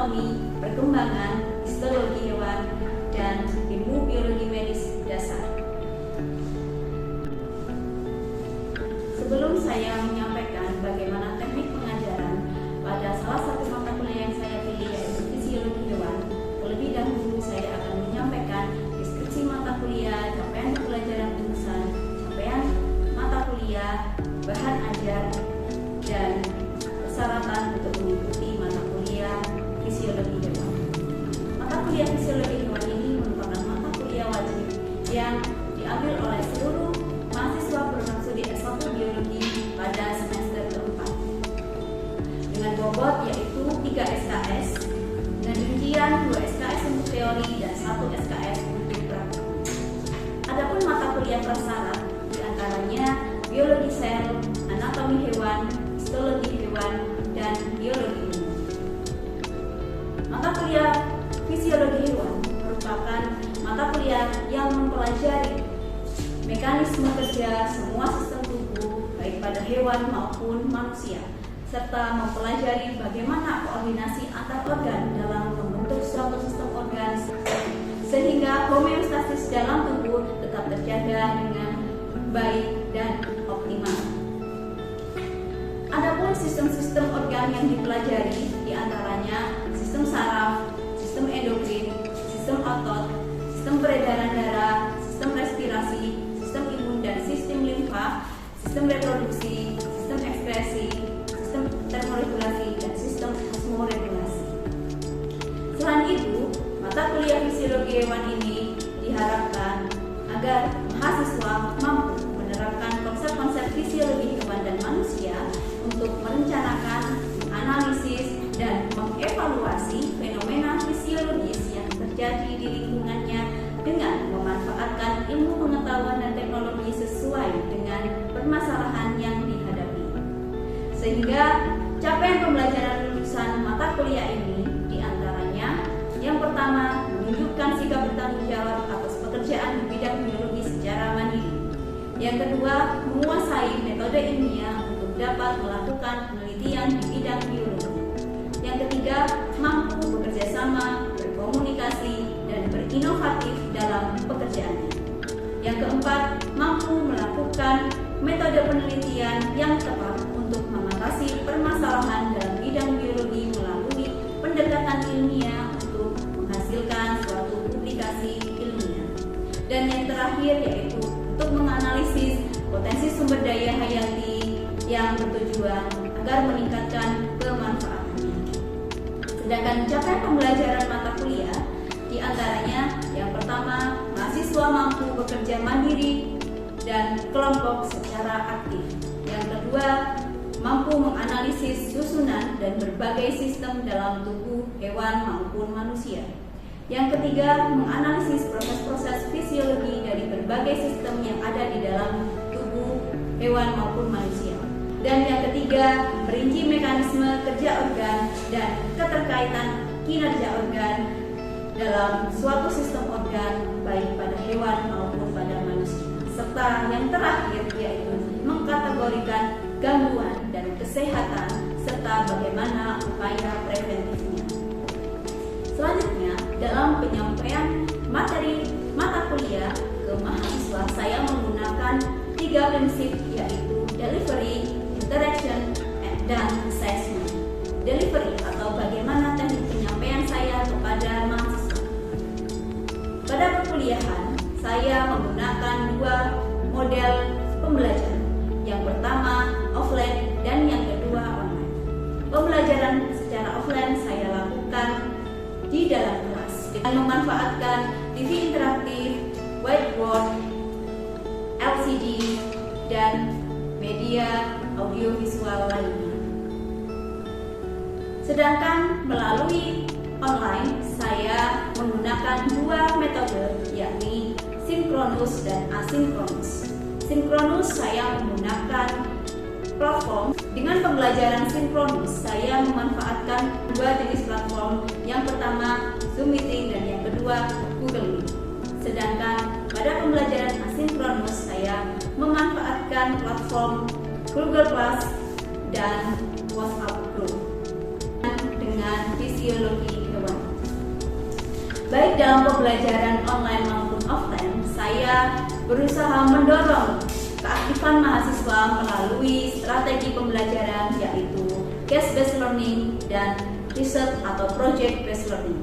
anatomi, perkembangan, histologi hewan, dan ilmu biologi medis dasar. Sebelum saya menyampaikan bagaimana teknik pengajaran pada salah satu mata kuliah yang saya pilih, yaitu fisiologi hewan, terlebih dahulu saya akan menyampaikan deskripsi mata kuliah, capaian pembelajaran jurusan, capaian mata kuliah, bahan ajar, dan persyaratan untuk mengikuti mata kuliah fisiologi hewan. Mata kuliah fisiologi hewan ini merupakan mata kuliah wajib yang diambil oleh seluruh mahasiswa program studi S1 biologi pada semester keempat dengan bobot yaitu 3 SKS dengan rincian 2 SKS untuk teori dan 1 SKS untuk praktik. Adapun mata kuliah prasyarat diantaranya biologi sel, anatomi hewan, histologi hewan, dan biologi umum. Mata kuliah fisiologi hewan merupakan mata kuliah yang mempelajari mekanisme kerja semua sistem tubuh baik pada hewan maupun manusia, serta mempelajari bagaimana koordinasi antar organ dalam membentuk suatu sistem organ sehingga homeostasis dalam tubuh tetap terjaga dengan baik dan optimal. Adapun sistem-sistem organ yang dipelajari diantaranya sistem saraf, sistem endokrin, sistem otot, sistem peredaran darah, sistem respirasi, sistem imun dan sistem limfa, sistem reproduksi, sistem ekskresi, sistem termoregulasi, dan sistem osmoregulasi. Selain itu, mata kuliah fisiologi hewan ini diharapkan agar mahasiswa mampu menerapkan konsep-konsep fisiologi hewan dan manusia untuk merencanakan, analisis, dan mengevaluasi fenomena fisiologis yang terjadi di lingkungannya dengan memanfaatkan ilmu pengetahuan dan teknologi sesuai dengan permasalahan yang dihadapi. Sehingga capaian pembelajaran lulusan mata kuliah ini diantaranya yang pertama, menunjukkan sikap bertanggung jawab atas pekerjaan di bidang biologi secara mandiri. Yang kedua, menguasai metode ilmiah untuk dapat melakukan penelitian di bidang biologi. Yang ketiga, mampu bekerja sama, berkomunikasi, dan berinovatif dalam pekerjaannya. Yang keempat, mampu melakukan metode penelitian yang tepat untuk mengatasi permasalahan dalam bidang biologi melalui pendekatan ilmiah untuk menghasilkan suatu publikasi ilmiah. Dan yang terakhir yaitu untuk menganalisis potensi sumber daya hayati yang bertujuan agar meningkatkan kemanfaatannya. Sedangkan capaian pembelajaran mata kuliah diantaranya yang pertama, mahasiswa mampu bekerja mandiri dan kelompok secara aktif. Yang kedua, mampu menganalisis susunan dan berbagai sistem dalam tubuh hewan maupun manusia. Yang ketiga, menganalisis proses-proses fisiologi dari berbagai sistem yang ada di dalam tubuh hewan maupun manusia. Dan yang ketiga, merinci mekanisme kerja organ dan keterkaitan kinerja organ dalam suatu sistem organ baik pada hewan maupun pada manusia. Serta yang terakhir yaitu mengkategorikan gangguan dan kesehatan serta bagaimana upaya preventifnya. Selanjutnya, dalam penyampaian materi mata kuliah ke mahasiswa, saya menggunakan 3 prinsip yaitu delivery, interaction, dan assessment. Delivery atau bagaimana teknik penyampaian saya kepada mahasiswa. Pada perkuliahan, saya menggunakan 2 model pembelajaran. Yang pertama offline dan yang kedua online. Pembelajaran secara offline saya lakukan di dalam kelas dengan memanfaatkan TV interaktif, whiteboard, LCD, dan media audiovisual lainnya. Sedangkan melalui online saya menggunakan 2 metode yakni sinkronus dan asinkronus. Sinkronus saya menggunakan platform. Dengan pembelajaran sinkronus saya memanfaatkan 2 jenis platform. Yang pertama Zoom Meeting dan yang kedua Google Meet. Sedangkan pada pembelajaran asinkronus saya memanfaatkan platform Google Class dan WhatsApp Group. Dengan fisiologi baik dalam pembelajaran online maupun offline, saya berusaha mendorong keaktifan mahasiswa melalui strategi pembelajaran yaitu case-based learning dan research atau project-based learning.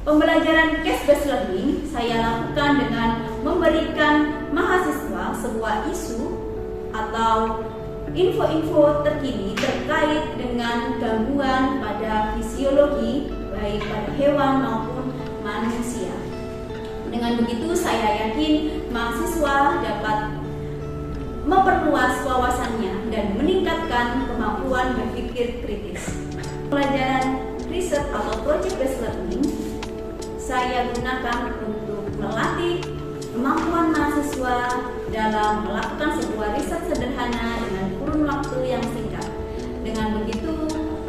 Pembelajaran case-based learning saya lakukan dengan memberikan mahasiswa sebuah isu atau info-info terkini terkait dengan gangguan pada fisiologi baik pada hewan maupun manusia. Dengan begitu saya yakin mahasiswa dapat memperluas wawasannya dan meningkatkan kemampuan berpikir kritis. Pelajaran riset atau project-based learning saya gunakan untuk melatih kemampuan mahasiswa dalam melakukan sebuah riset sederhana dengan kurun waktu yang singkat. Dengan begitu,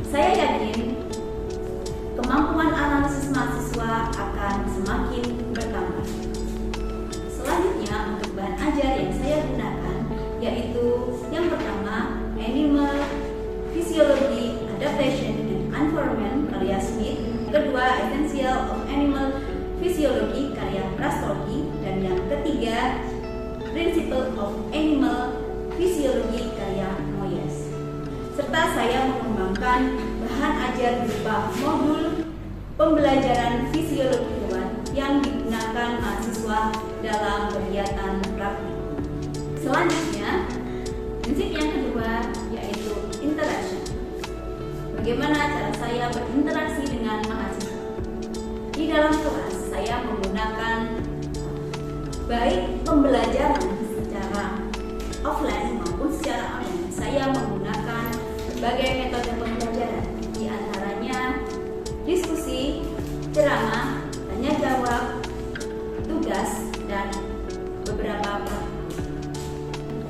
saya yakin kemampuan analisis mahasiswa akan semakin bertambah. Selanjutnya, untuk bahan ajar yang saya gunakan yaitu yang pertama, Animal Physiology, Adaptation, and Environment karya Smith. Kedua, Essential of Animal Physiology karya Prastolky, dan yang ketiga, Principle of Animal Physiology karya Moyes. Serta saya mengembangkan bahan ajar berupa modul pembelajaran fisiologi hewan yang digunakan mahasiswa dalam kegiatan praktik. Selanjutnya, prinsip yang kedua yaitu interaction. Bagaimana cara saya berinteraksi dengan mahasiswa? Di dalam kelas, saya menggunakan baik pembelajaran secara offline maupun secara online. Saya menggunakan berbagai metode pembelajaran, di antaranya diskusi, ceramah, tanya jawab, tugas, dan beberapa praktik.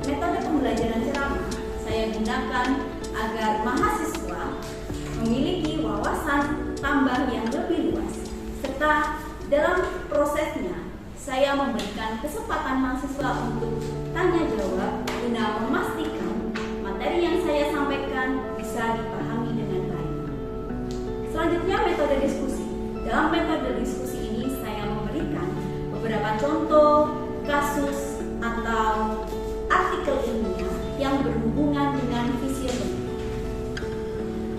Metode pembelajaran ceramah saya gunakan agar mahasiswa memiliki wawasan tambah yang lebih luas, serta dalam prosesnya saya memberikan kesempatan mahasiswa untuk tanya jawab guna memastikan materi yang saya sampaikan bisa dipahami dengan baik. Selanjutnya, metode diskusi. Dalam metode diskusi ini saya memberikan beberapa contoh kasus atau artikel ilmiah yang berhubungan dengan fisiologi.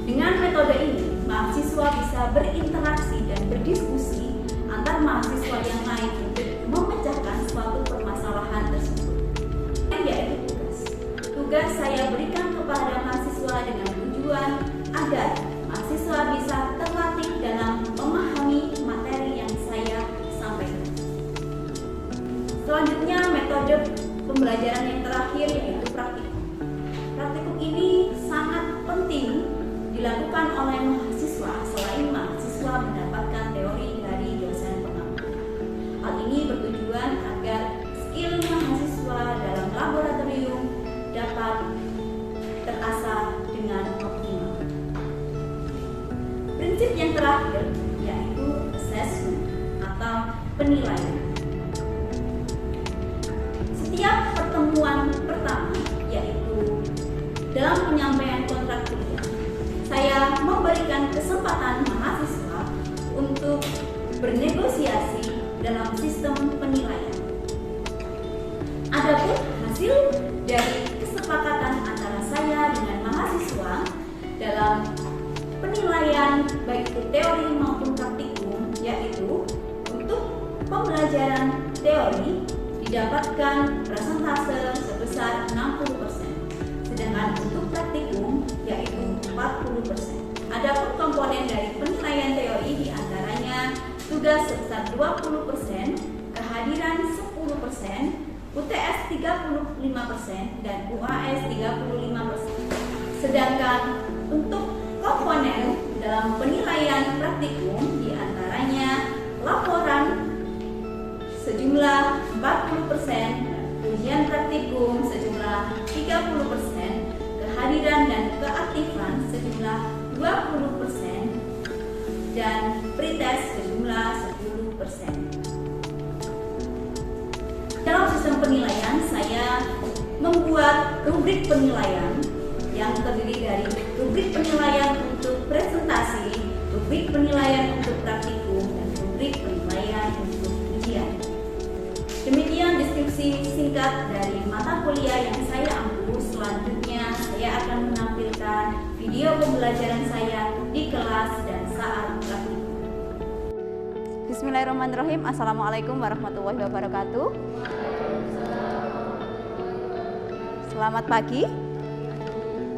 Dengan metode ini, mahasiswa bisa berinteraksi dan berdiskusi antar mahasiswa yang lain untuk memecahkan suatu permasalahan tersebut. Yaitu tugas. Tugas saya berikan kepada mahasiswa dengan tujuan agar mahasiswa bisa terlatih dalam memahami materi yang saya sampaikan. Selanjutnya, metode pembelajaran yang terakhir yaitu praktikum. Praktikum ini sangat penting dilakukan oleh mahasiswa selain mahasiswa mendapatkan teori dari dosen pengajar. Hal ini bertujuan agar skill mahasiswa dalam laboratorium dapat terasah dengan optimal. Prinsip yang terakhir yaitu assessment atau penilaian. Setiap pertemuan pertama yaitu dalam penyampaian kontrak kerja, saya memberikan kesempatan mahasiswa untuk bernegosiasi dalam sistem penilaian. Adapun hasil dari kesepakatan antara saya dengan mahasiswa dalam penilaian baik itu teori maupun praktikum, yaitu untuk pembelajaran teori didapatkan persentase sebesar 60%, sedangkan untuk praktikum yaitu 40%. Adapun komponen dari penilaian teori diantaranya tugas sebesar 20%, kehadiran 10%, UTS 35%, dan UAS 35%. Sedangkan untuk komponen dalam penilaian praktikum diantaranya laporan sejumlah 40%, ujian praktikum sejumlah 30%, kehadiran dan keaktifan sejumlah 20%, dan pretest sejumlah 10%. Dalam sistem penilaian, saya membuat rubrik penilaian yang terdiri dari rubrik penilaian untuk presentasi, rubrik penilaian untuk praktikum, dan singkat dari mata kuliah yang saya ampu. Selanjutnya saya akan menampilkan video pembelajaran saya di kelas dan saat praktik. Bismillahirrahmanirrahim. Assalamualaikum warahmatullahi wabarakatuh. Selamat pagi.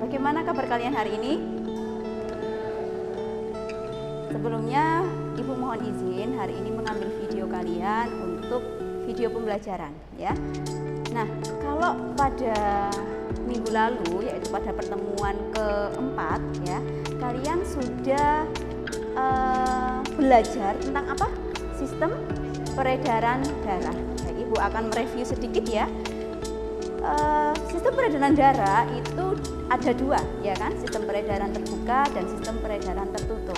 Bagaimana kabar kalian hari ini? Sebelumnya, Ibu mohon izin hari ini mengambil video kalian untuk video pembelajaran ya. Nah, kalau pada minggu lalu, yaitu pada pertemuan keempat ya, kalian sudah belajar tentang apa? Sistem peredaran darah. Nah, Ibu akan mereview sedikit ya. Sistem peredaran darah itu ada dua ya kan, sistem peredaran terbuka dan sistem peredaran tertutup.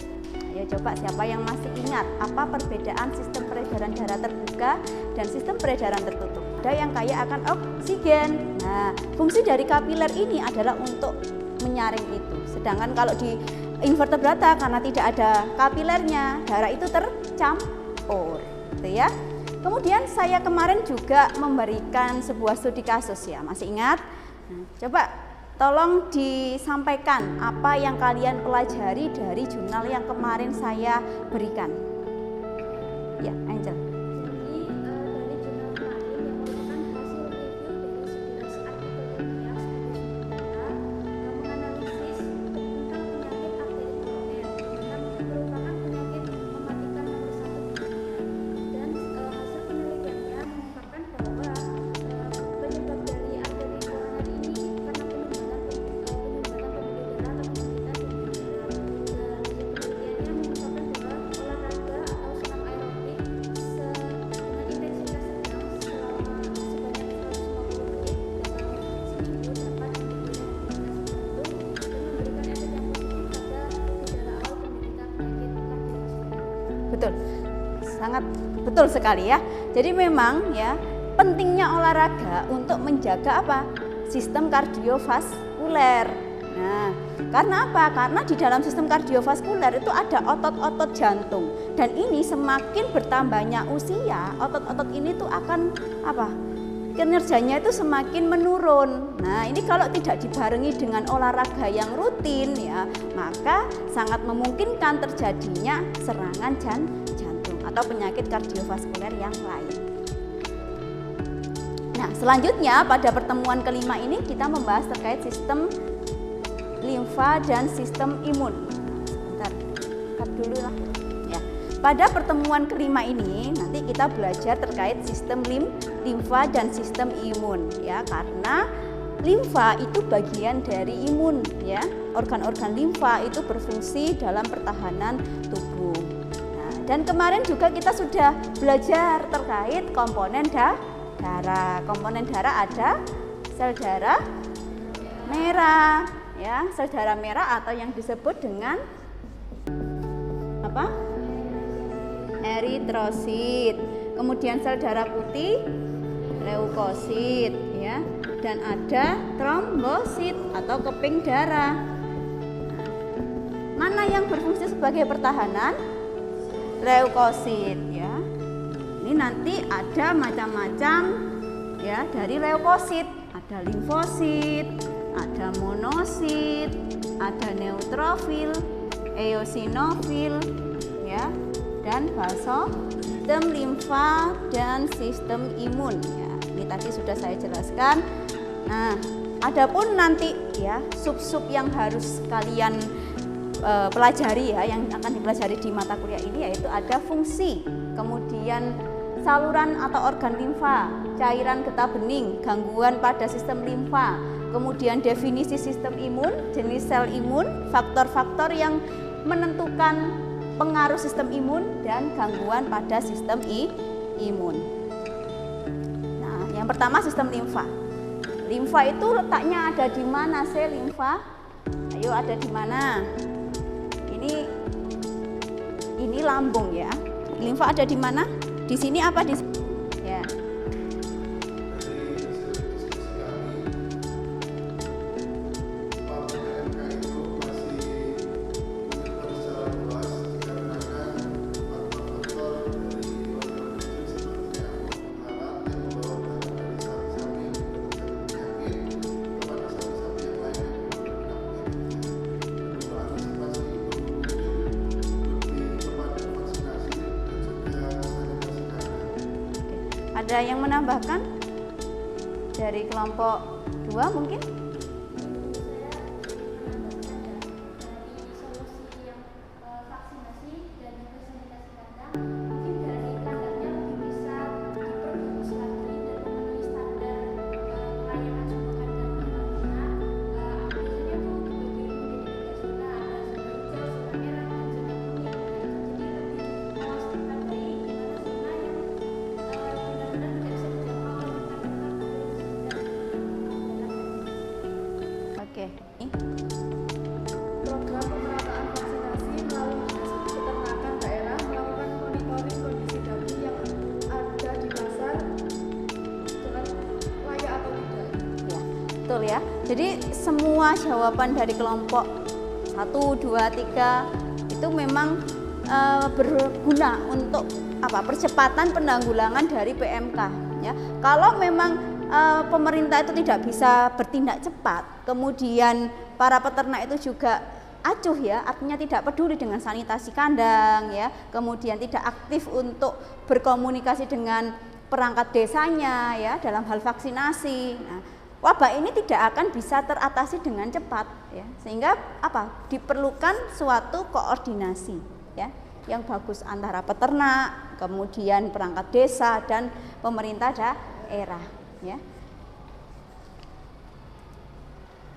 Ya, coba siapa yang masih ingat apa perbedaan sistem peredaran darah terbuka dan sistem peredaran tertutup? Ada yang kaya akan oksigen. Nah, fungsi dari kapiler ini adalah untuk menyaring itu. Sedangkan kalau di invertebrata karena tidak ada kapilernya, darah itu tercampur, gitu ya. Kemudian saya kemarin juga memberikan sebuah studi kasus ya, masih ingat? Nah, coba tolong disampaikan apa yang kalian pelajari dari jurnal yang kemarin saya berikan. Ya, Angel. Jadi dari jurnal kemarin yang merupakan hasil review dari 11 artikel ilmiah menganalisis tentang penyakit arteri koroner yang merupakan penyakit mematikan nomor 1 di dunia. Dan hasil penelitiannya mengungkapkan bahwa penyebab dari arteri koroner ini karena penyumbatan pembuluh darah atau penyempitan pembuluh darah. Dan hasil penelitiannya mengungkapkan bahwa olahraga atau senam aerobik dengan intensitas sedang selama sebanyak 150 menit dalam seminggu dapat memberikan efek yang positif pada gejala awal penderita penyakit kardiovaskular. Betul. Sangat betul sekali ya. Jadi memang ya pentingnya olahraga untuk menjaga apa? Sistem kardiovaskuler. Nah, karena apa? Karena di dalam sistem kardiovaskuler itu ada otot-otot jantung. Dan ini semakin bertambahnya usia, otot-otot ini tuh akan apa? Kinerjanya itu semakin menurun. Nah, ini kalau tidak dibarengi dengan olahraga yang rutin ya, maka sangat memungkinkan terjadinya serangan jantung atau penyakit kardiovaskuler yang lain. Nah, selanjutnya pada pertemuan kelima ini kita membahas terkait sistem limfa dan sistem imun. Sebentar, cut dulu lah. Ya. Pada pertemuan kelima ini nanti kita belajar terkait sistem limfa dan sistem imun ya, karena limfa itu bagian dari imun ya. Organ-organ limfa itu berfungsi dalam pertahanan tubuh. Nah, dan kemarin juga kita sudah belajar terkait komponen darah. Komponen darah ada sel darah merah ya, sel darah merah atau yang disebut dengan apa? Eritrosit. Kemudian sel darah putih, leukosit ya, dan ada trombosit atau keping darah. Mana yang berfungsi sebagai pertahanan? Leukosit ya. Ini nanti ada macam-macam ya dari leukosit, ada limfosit, ada monosit, ada neutrofil, eosinofil ya, dan sistem limfa dan sistem imun ya. Ini tadi sudah saya jelaskan. Nah, adapun nanti ya sub-sub yang harus kalian pelajari ya, yang akan dipelajari di mata kuliah ini yaitu ada fungsi, kemudian saluran atau organ limfa, cairan getah bening, gangguan pada sistem limfa, kemudian definisi sistem imun, jenis sel imun, faktor-faktor yang menentukan pengaruh sistem imun dan gangguan pada sistem imun. Nah, yang pertama sistem limfa. Limfa itu letaknya ada di mana sih limfa? Ayo, ada di mana? Ini lambung ya. Limfa ada di mana? Di sini apa di ya. Ada yang menambahkan dari kelompok 2 mungkin? Oke. Program pemerataan vaksinasi melalui Dinas Peternakan Daerah melakukan monitoring kondisi daging yang ada di pasar dengan layak atau tidak. Ya, betul ya. Jadi semua jawaban dari kelompok 1, 2, 3 itu memang berguna untuk percepatan penanggulangan dari PMK ya. Kalau memang pemerintah itu tidak bisa bertindak cepat, kemudian para peternak itu juga acuh ya, artinya tidak peduli dengan sanitasi kandang ya, kemudian tidak aktif untuk berkomunikasi dengan perangkat desanya ya dalam hal vaksinasi. Nah, wabah ini tidak akan bisa teratasi dengan cepat ya, sehingga diperlukan suatu koordinasi ya yang bagus antara peternak, kemudian perangkat desa dan pemerintah daerah ya.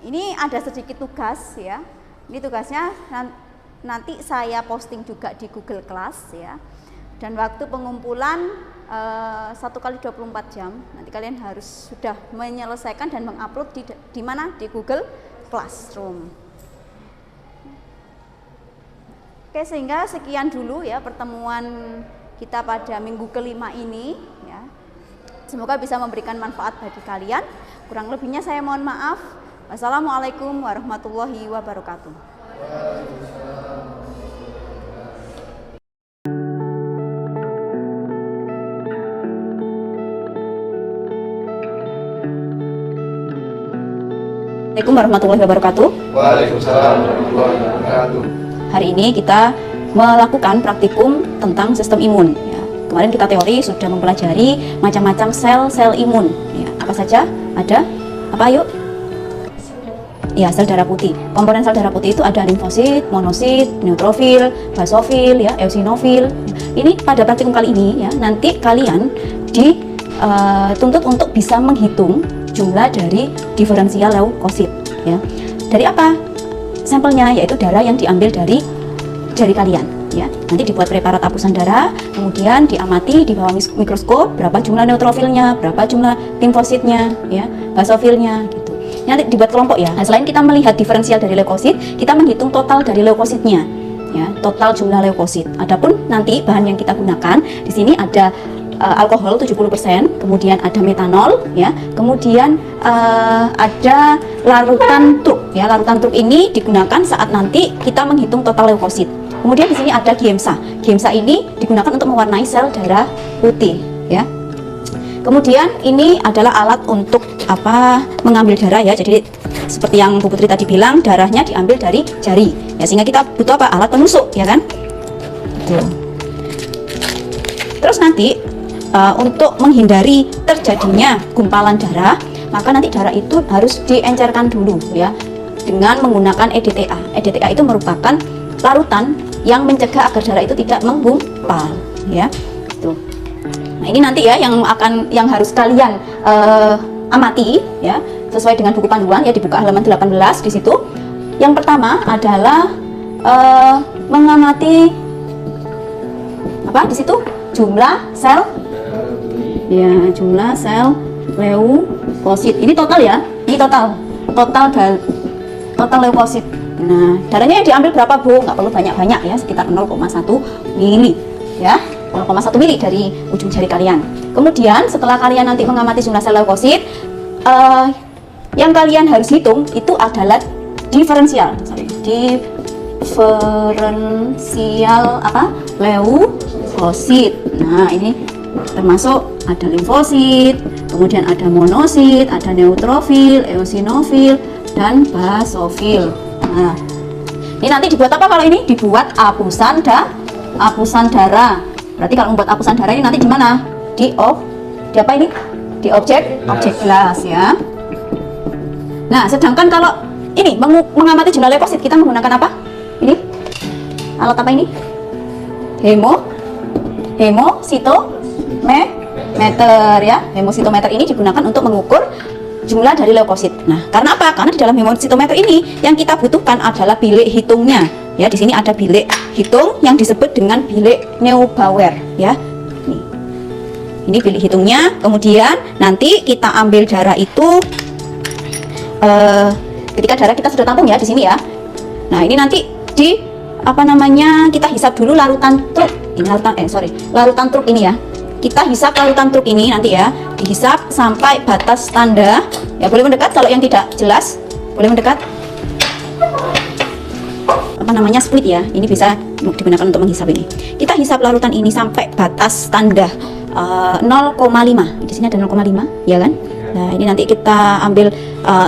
Ini ada sedikit tugas ya. Ini tugasnya nanti saya posting juga di Google Class ya. Dan waktu pengumpulan 1 kali 24 jam. Nanti kalian harus sudah menyelesaikan dan mengupload di mana? Di Google Classroom. Oke, sehingga sekian dulu ya pertemuan kita pada minggu kelima ini ya. Semoga bisa memberikan manfaat bagi kalian. Kurang lebihnya saya mohon maaf. Wassalamualaikum warahmatullahi wabarakatuh. Assalamualaikum warahmatullahi wabarakatuh. Waalaikumsalam warahmatullahi wabarakatuh. Hari ini kita melakukan praktikum tentang sistem imun. Ya. Kemarin kita teori sudah mempelajari macam-macam sel-sel imun. Ya. Apa saja? Ada? Apa yuk? Ya, sel darah putih. Komponen sel darah putih itu ada limfosit, monosit, neutrofil, basofil, ya, eosinofil. Ini pada praktikum kali ini ya, nanti kalian dituntut untuk bisa menghitung jumlah dari diferensial leukosit. Ya. Dari apa? Sampelnya yaitu darah yang diambil dari jari kalian. Ya. Nanti dibuat preparat apusan darah, kemudian diamati di bawah mikroskop berapa jumlah neutrofilnya, berapa jumlah limfositnya, ya, basofilnya. Gitu. Nanti dibuat kelompok ya. Nah, selain kita melihat diferensial dari leukosit, kita menghitung total dari leukositnya, ya, total jumlah leukosit. Adapun nanti bahan yang kita gunakan di sini ada alkohol 70%, kemudian ada metanol, ya, kemudian ada larutan truk, ya. Larutan truk ini digunakan saat nanti kita menghitung total leukosit. Kemudian di sini ada giemsa. Giemsa ini digunakan untuk mewarnai sel darah putih, ya. Kemudian ini adalah alat untuk mengambil darah ya. Jadi seperti yang Bu Putri tadi bilang, darahnya diambil dari jari. Ya, sehingga kita butuh alat penusuk, ya kan? Tuh. Terus nanti untuk menghindari terjadinya gumpalan darah, maka nanti darah itu harus diencerkan dulu ya dengan menggunakan EDTA. EDTA itu merupakan larutan yang mencegah agar darah itu tidak menggumpal, ya. Tuh. Nah, ini nanti ya yang harus kalian amati ya sesuai dengan buku panduan ya, dibuka halaman 18 di situ. Yang pertama adalah mengamati di situ jumlah sel ya, jumlah sel leukosit. Ini total ya, ini total leukosit. Nah, darahnya yang diambil berapa Bu? Nggak perlu banyak-banyak ya, sekitar 0,1 mili ya. 0,1 mili dari ujung jari kalian. Kemudian setelah kalian nanti mengamati jumlah sel leukosit, yang kalian harus hitung itu adalah diferensial leukosit. Nah, ini termasuk ada limfosit, kemudian ada monosit, ada neutrofil, eosinofil, dan basofil. Nah, ini nanti dibuat apa kalau ini? Dibuat apusan darah. Berarti kalau membuat apusan darah ini nanti di mana? Di di apa ini? Di objek kelas ya. Nah, sedangkan kalau ini mengamati jumlah leukosit kita menggunakan apa? Ini alat apa ini? Hemositometer ya. Hemositometer ini digunakan untuk mengukur jumlah dari leukosit. Nah, karena apa? Karena di dalam hemositometer ini yang kita butuhkan adalah bilik hitungnya. Ya, di sini ada bilik hitung yang disebut dengan bilik Neubauer ya. Ini bilik hitungnya. Kemudian nanti kita ambil darah itu ketika darah kita sudah tampung ya di sini ya. Nah, ini nanti di apa namanya, kita hisap dulu larutan truk. Ini larutan truk ini ya. Kita hisap larutan truk ini nanti ya. Dihisap sampai batas tanda. Ya, boleh mendekat kalau yang tidak jelas. Boleh mendekat. Apa namanya, split ya. Ini bisa digunakan untuk menghisap ini. Kita hisap larutan ini sampai batas tanda 0,5. Di sini ada 0,5 ya kan? Nah, ini nanti kita ambil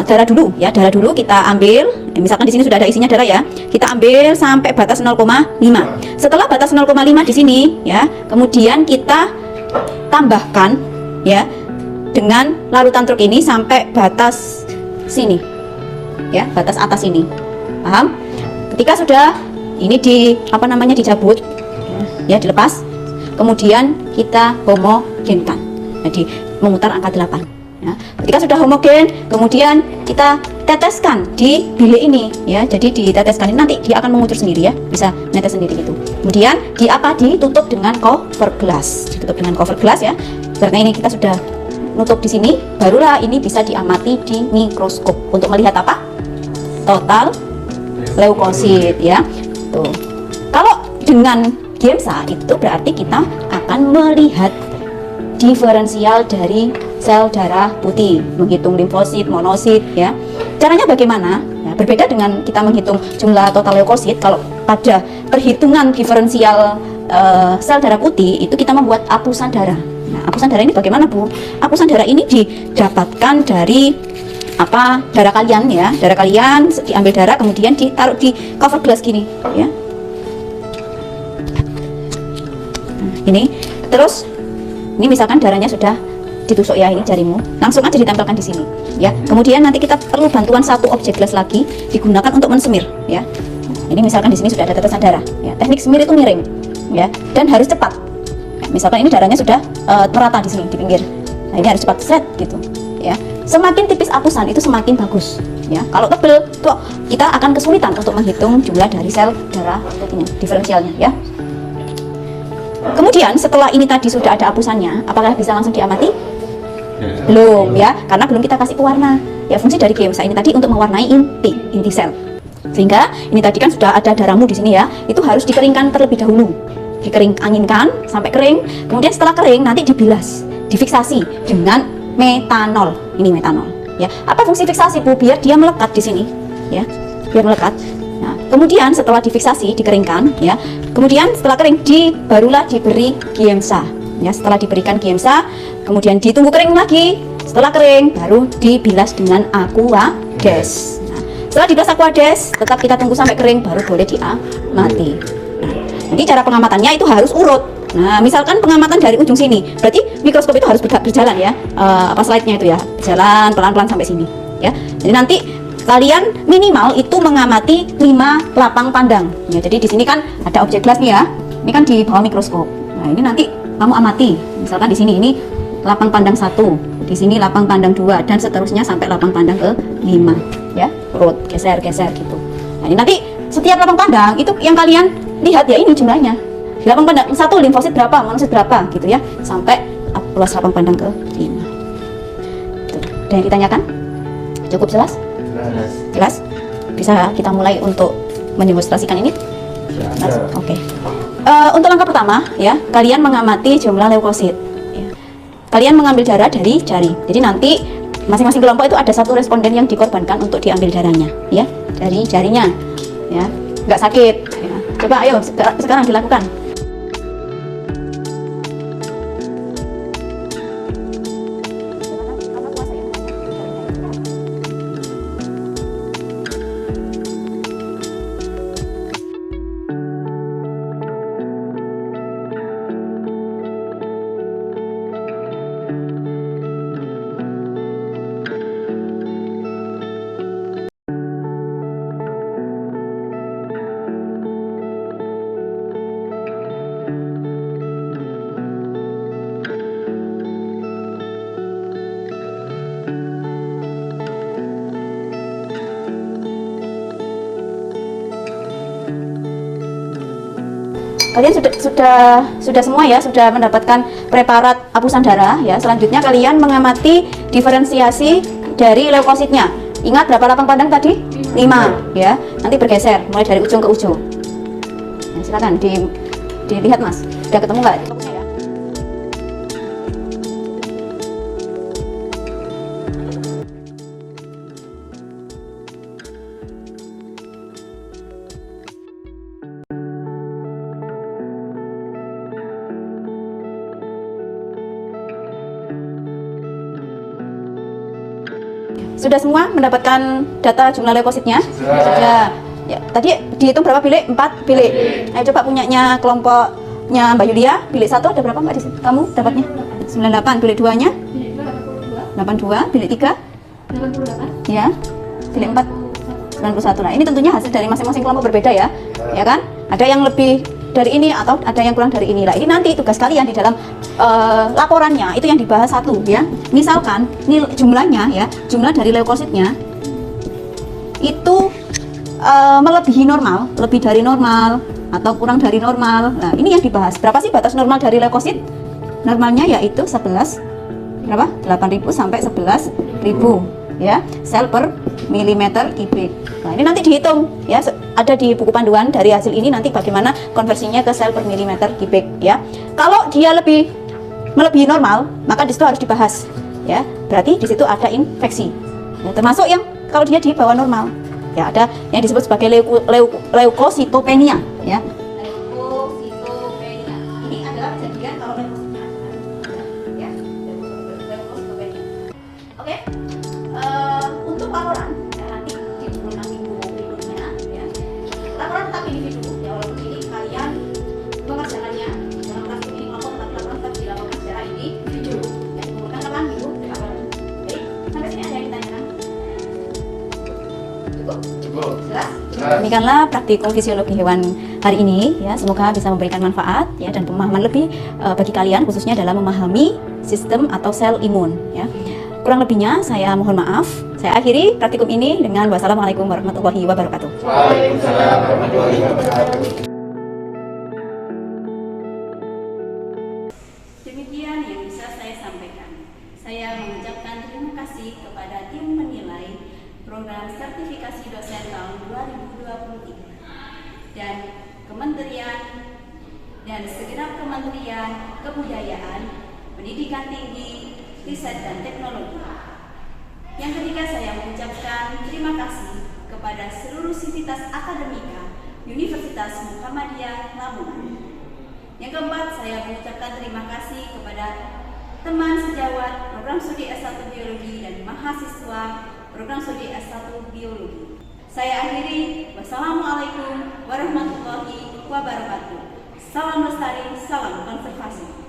darah dulu ya. Darah dulu kita ambil. Misalkan di sini sudah ada isinya darah ya. Kita ambil sampai batas 0,5. Setelah batas 0,5 di sini ya, kemudian kita tambahkan ya dengan larutan truk ini sampai batas sini. Ya, batas atas ini. Paham? Ketika sudah ini dicabut ya, dilepas. Kemudian kita homogenkan. Jadi memutar angka 8 ya. Ketika sudah homogen, kemudian kita teteskan di bilik ini ya. Jadi diteteskan ini, nanti dia akan mengucur sendiri ya, bisa netes sendiri gitu. Kemudian ditutup dengan cover glass. Ditutup dengan cover glass ya. Karena ini kita sudah nutup di sini, barulah ini bisa diamati di mikroskop untuk melihat apa? Total leukosit ya. Tuh. Kalau dengan GIMSA itu berarti kita akan melihat diferensial dari sel darah putih, menghitung limfosit, monosit ya. Caranya bagaimana? Ya, berbeda dengan kita menghitung jumlah total leukosit. Kalau pada perhitungan diferensial sel darah putih itu kita membuat apusan darah. Nah, apusan darah ini bagaimana, Bu? Apusan darah ini didapatkan dari darah kalian ya. Darah kalian diambil darah kemudian ditaruh di cover glass gini ya. Ini terus ini misalkan darahnya sudah ditusuk ya, ini jarimu langsung aja ditempelkan di sini ya. Kemudian nanti kita perlu bantuan satu objek gelas lagi digunakan untuk mensemir ya. Ini misalkan di sini sudah ada tetesan darah ya. Teknik semir itu miring ya dan harus cepat ya, misalkan ini darahnya sudah merata di sini di pinggir. Nah, ini harus cepat set gitu ya. Semakin tipis apusan itu semakin bagus ya. Kalau tebal tuh kita akan kesulitan untuk menghitung jumlah dari sel darah putihnya, diferensialnya ya. Kemudian setelah ini tadi sudah ada apusannya, apakah bisa langsung diamati? Belum ya, karena belum kita kasih pewarna. Ya, fungsi dari GIMSA ini tadi untuk mewarnai inti sel. Sehingga ini tadi kan sudah ada darahmu di sini ya, itu harus dikeringkan terlebih dahulu. Anginkan sampai kering. Kemudian setelah kering nanti dibilas, difiksasi dengan metanol. Ini metanol ya. Apa fungsi fiksasi, Bu? Biar dia melekat di sini ya. Biar melekat. Nah, kemudian setelah difiksasi, dikeringkan ya. Kemudian setelah kering barulah diberi GIMSA ya. Setelah diberikan GIMSA, kemudian ditunggu kering lagi. Setelah kering baru dibilas dengan aquades. Nah, setelah dibilas aquades, tetap kita tunggu sampai kering baru boleh diamati. Nah, nanti cara pengamatannya itu harus urut. Nah, misalkan pengamatan dari ujung sini, berarti mikroskop itu harus berjalan ya. Slide-nya itu ya, jalan pelan-pelan sampai sini ya. Jadi nanti kalian minimal itu mengamati 5 lapang pandang ya. Jadi di sini kan ada objek gelas nih ya. Ini kan di bawah mikroskop. Nah, ini nanti kamu amati. Misalkan di sini ini lapang pandang 1, di sini lapang pandang 2 dan seterusnya sampai lapang pandang ke-5 ya. Urut geser-geser gitu. Nah, ini nanti setiap lapang pandang itu yang kalian lihat ya, ini jumlahnya. Di lapang pandang 1 limfosit berapa, monosit berapa gitu ya, sampai plus lapang pandang ke-5. Tuh. Ada yang ditanyakan? Cukup jelas? Jelas? Bisa kita mulai untuk mendemonstrasikan ini? Oke. Untuk langkah pertama ya, kalian mengamati jumlah leukosit ya. Kalian mengambil darah dari jari. Jadi nanti masing-masing kelompok itu ada satu responden yang dikorbankan untuk diambil darahnya ya, dari jarinya ya. Nggak sakit ya. Coba ayo sekarang dilakukan. kalian sudah semua ya, sudah mendapatkan preparat hapusan darah ya. Selanjutnya kalian mengamati diferensiasi dari leukositnya. Ingat berapa lapang pandang tadi? 5 ya. Nanti bergeser mulai dari ujung ke ujung. Nah, silakan dilihat Mas. Sudah ketemu nggak? Sudah semua mendapatkan data jumlah leukositnya? Sudah. Ya, tadi dihitung berapa bilik? 4 bilik. Ayo coba punyanya kelompoknya Mbak Yulia, bilik 1 ada berapa Mbak di sini? Kamu dapatnya? 98. Bilik 2-nya? 82. Bilik 3? 88. Ya. Bilik 4? 91. Nah, ini tentunya hasil dari masing-masing kelompok berbeda ya. Ya kan? Ada yang lebih dari ini atau ada yang kurang dari ini. Nah, ini nanti tugas kalian di dalam laporannya itu yang dibahas satu ya. Misalkan jumlahnya ya, jumlah dari leukositnya itu melebihi normal, lebih dari normal atau kurang dari normal. Nah, ini yang dibahas. Berapa sih batas normal dari leukosit? Normalnya yaitu 11 berapa? 8.000 sampai 11.000 ya, sel per milimeter kubik. Nah, ini nanti dihitung ya, ada di buku panduan dari hasil ini nanti bagaimana konversinya ke sel per milimeter kubik ya. Kalau dia melebihi normal, maka di situ harus dibahas ya. Berarti di situ ada infeksi. Ya, termasuk yang kalau dia di bawah normal. Ya, ada yang disebut sebagai leukositopenia ya. Leukositopenia. Ini adalah kejadian kalau leukositopenia. Ya, leukositopenia. Oke. Untuk laporan ya, nanti di buku berikutnya ya. Laporan tetap individu ya, walaupun ini kalian mengerjakannya dalam praktik ini kelompok, tapi laporan tetap dilakukan secara individu. Ya, dikumpulkan kapan minggu depan. Oke, sampai sini ada yang ditanyakan? Cukup? Jelas? Demikianlah praktikum fisiologi hewan hari ini ya, semoga bisa memberikan manfaat ya dan pemahaman lebih bagi kalian khususnya dalam memahami sistem atau sel imun ya. Kurang lebihnya saya mohon maaf. Saya akhiri praktikum ini dengan wassalamualaikum warahmatullahi wabarakatuh. Waalaikumsalam warahmatullahi wabarakatuh. Demikian yang bisa saya sampaikan. Saya mengucapkan terima kasih kepada tim menilai program sertifikasi dosen tahun 2023 dan Kementerian dan segenap Kementerian Kebudayaan, Pendidikan Tinggi, Riset dan Teknologi. Yang ketiga, saya mengucapkan terima kasih kepada seluruh sivitas akademika Universitas Muhammadiyah Lamongan. Yang keempat, saya mengucapkan terima kasih kepada teman sejawat program studi S1 Biologi dan mahasiswa program studi S1 Biologi. Saya akhiri, wassalamualaikum warahmatullahi wabarakatuh. Salam lestari, salam konservasi.